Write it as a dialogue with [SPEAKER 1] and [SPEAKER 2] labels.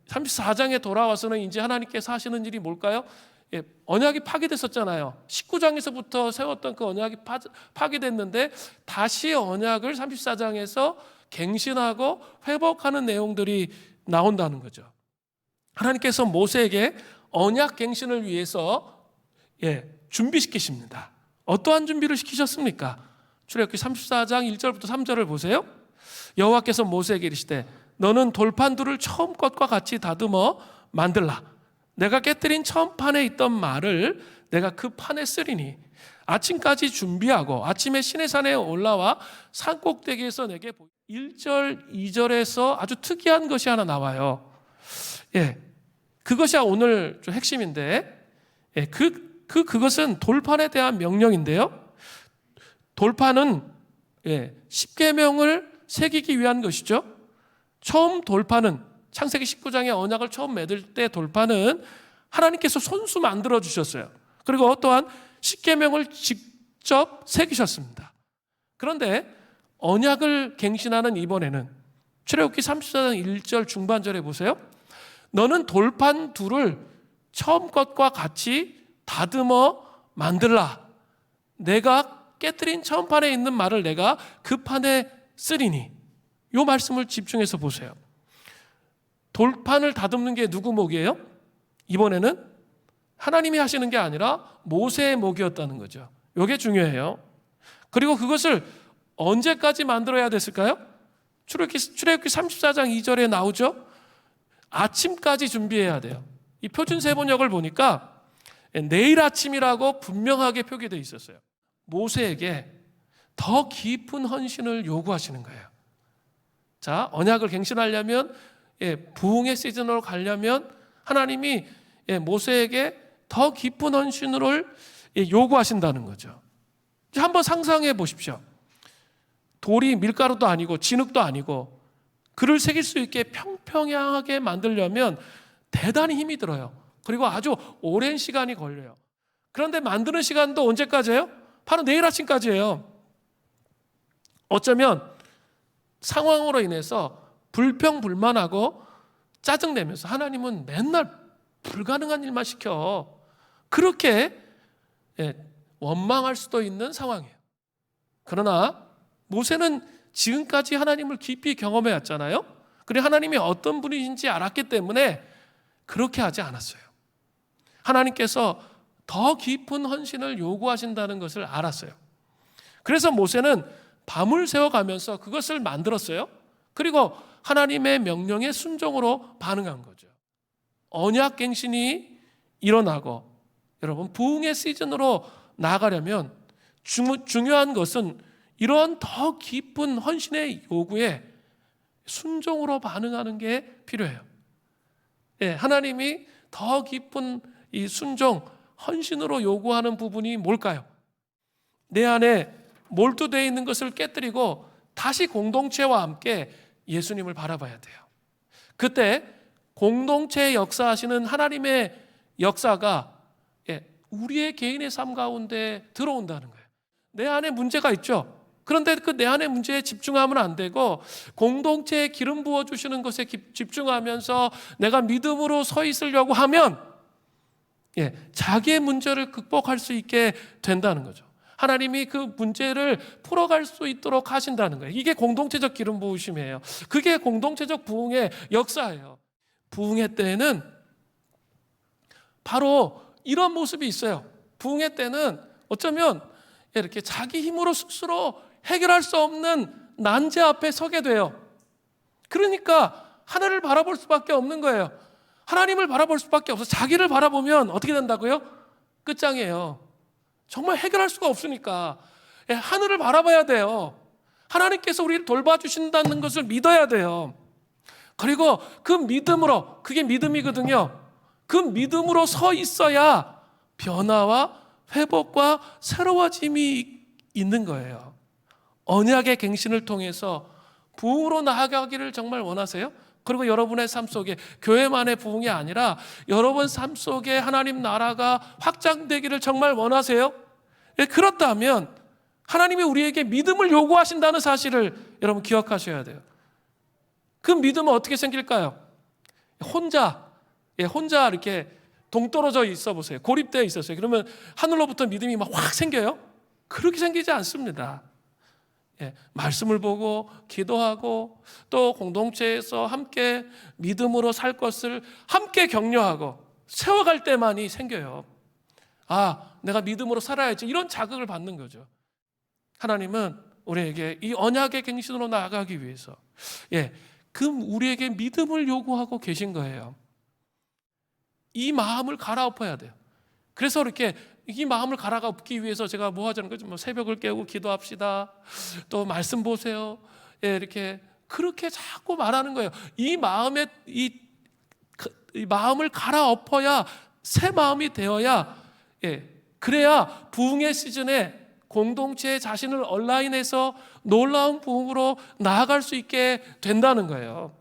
[SPEAKER 1] 34장에 돌아와서는 이제 하나님께서 하시는 일이 뭘까요? 언약이 파괴됐었잖아요. 19장에서부터 세웠던 그 언약이 파괴됐는데 다시 언약을 34장에서 갱신하고 회복하는 내용들이 나온다는 거죠. 하나님께서 모세에게 언약 갱신을 위해서 준비시키십니다. 어떠한 준비를 시키셨습니까? 출애굽기 34장 1절부터 3절을 보세요. 여호와께서 모세에게 이르시되 너는 돌판들을 처음 것과 같이 다듬어 만들라. 내가 깨뜨린 처음 판에 있던 말을 내가 그 판에 쓰리니 아침까지 준비하고 아침에 시내산에 올라와 산 꼭대기에서 내게 1절 2절에서 아주 특이한 것이 하나 나와요. 그것이 오늘 좀 핵심인데 그것은 돌판에 대한 명령인데요. 돌판은 십계명을 새기기 위한 것이죠. 처음 돌판은 창세기 19장의 언약을 처음 맺을 때 돌판은 하나님께서 손수 만들어 주셨어요. 그리고 또한 십계명을 직접 새기셨습니다. 그런데 언약을 갱신하는 이번에는 출애굽기 34장 1절 중반절에 보세요. 너는 돌판 둘을 처음 것과 같이 다듬어 만들라. 내가 깨뜨린 처음 판에 있는 말을 내가 그 판에 쓰리니. 이 말씀을 집중해서 보세요. 돌판을 다듬는 게 누구 목이에요? 이번에는 하나님이 하시는 게 아니라 모세의 목이었다는 거죠. 이게 중요해요. 그리고 그것을 언제까지 만들어야 됐을까요? 출애굽기 34장 2절에 나오죠. 아침까지 준비해야 돼요. 이 표준 세번역을 보니까 내일 아침이라고 분명하게 표기되어 있었어요. 모세에게 더 깊은 헌신을 요구하시는 거예요. 자, 언약을 갱신하려면 부흥의 시즌으로 가려면 하나님이 모세에게 더 깊은 헌신을 요구하신다는 거죠. 한번 상상해 보십시오. 돌이 밀가루도 아니고 진흙도 아니고 글을 새길 수 있게 평평하게 만들려면 대단히 힘이 들어요. 그리고 아주 오랜 시간이 걸려요. 그런데 만드는 시간도 언제까지예요? 바로 내일 아침까지예요. 어쩌면 상황으로 인해서 불평불만하고 짜증내면서 하나님은 맨날 불가능한 일만 시켜. 그렇게 원망할 수도 있는 상황이에요. 그러나 모세는 지금까지 하나님을 깊이 경험해 왔잖아요. 그리고 하나님이 어떤 분이신지 알았기 때문에 그렇게 하지 않았어요. 하나님께서 더 깊은 헌신을 요구하신다는 것을 알았어요. 그래서 모세는 밤을 새워가면서 그것을 만들었어요. 그리고 하나님의 명령에 순종으로 반응한 거죠. 언약 갱신이 일어나고 여러분 부흥의 시즌으로 나아가려면 중요한 것은 이런 더 깊은 헌신의 요구에 순종으로 반응하는 게 필요해요. 하나님이 더 깊은 이 순종, 헌신으로 요구하는 부분이 뭘까요? 내 안에 몰두되어 있는 것을 깨뜨리고 다시 공동체와 함께 예수님을 바라봐야 돼요. 그때 공동체의 역사하시는 하나님의 역사가 우리의 개인의 삶 가운데 들어온다는 거예요. 내 안에 문제가 있죠. 그런데 그 내 안의 문제에 집중하면 안 되고 공동체에 기름 부어주시는 것에 집중하면서 내가 믿음으로 서 있으려고 하면 자기의 문제를 극복할 수 있게 된다는 거죠. 하나님이 그 문제를 풀어갈 수 있도록 하신다는 거예요. 이게 공동체적 기름 부으심이에요. 그게 공동체적 부흥의 역사예요. 부흥의 때에는 바로 이런 모습이 있어요. 부흥의 때는 어쩌면 이렇게 자기 힘으로 스스로 해결할 수 없는 난제 앞에 서게 돼요. 그러니까 하늘을 바라볼 수밖에 없는 거예요. 하나님을 바라볼 수밖에 없어. 자기를 바라보면 어떻게 된다고요? 끝장이에요. 정말 해결할 수가 없으니까 하늘을 바라봐야 돼요. 하나님께서 우리를 돌봐주신다는 것을 믿어야 돼요. 그리고 그 믿음으로, 그게 믿음이거든요. 그 믿음으로 서 있어야 변화와 회복과 새로워짐이 있는 거예요. 언약의 갱신을 통해서 부흥으로 나아가기를 정말 원하세요? 그리고 여러분의 삶 속에 교회만의 부흥이 아니라 여러분 삶 속에 하나님 나라가 확장되기를 정말 원하세요? 그렇다면 하나님이 우리에게 믿음을 요구하신다는 사실을 여러분 기억하셔야 돼요. 그 믿음은 어떻게 생길까요? 혼자 이렇게 동떨어져 있어 보세요. 고립되어 있었어요. 그러면 하늘로부터 믿음이 막 확 생겨요? 그렇게 생기지 않습니다. 말씀을 보고 기도하고 또 공동체에서 함께 믿음으로 살 것을 함께 격려하고 세워갈 때만이 생겨요. 내가 믿음으로 살아야지, 이런 자극을 받는 거죠. 하나님은 우리에게 이 언약의 갱신으로 나아가기 위해서 우리에게 믿음을 요구하고 계신 거예요. 이 마음을 갈아엎어야 돼요. 그래서 이렇게 이 마음을 갈아엎기 위해서 제가 뭐 하자는 거죠? 새벽을 깨고 기도합시다. 또 말씀 보세요. 이렇게 그렇게 자꾸 말하는 거예요. 이 마음에 이 마음을 갈아엎어야 새 마음이 되어야 그래야 부흥의 시즌에 공동체의 자신을 온라인에서 놀라운 부흥으로 나아갈 수 있게 된다는 거예요.